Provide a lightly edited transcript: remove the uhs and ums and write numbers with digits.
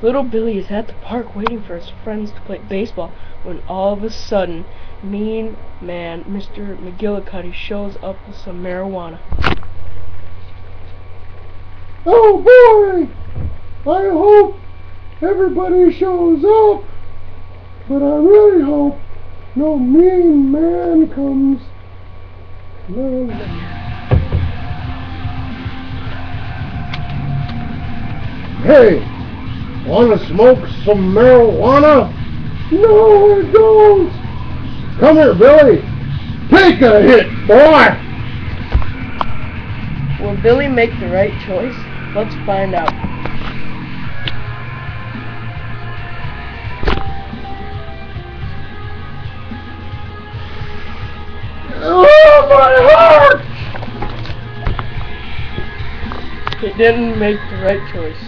Little Billy is at the park waiting for his friends to play baseball when all of a sudden, mean man Mr. McGillicuddy shows up with some marijuana. Oh boy! I hope everybody shows up, but I really hope no mean man comes. No. Hey, wanna smoke some marijuana? No, I don't. Come here, Billy. Take a hit, boy. Will Billy make the right choice? Let's find out. Oh, my heart! He didn't make the right choice.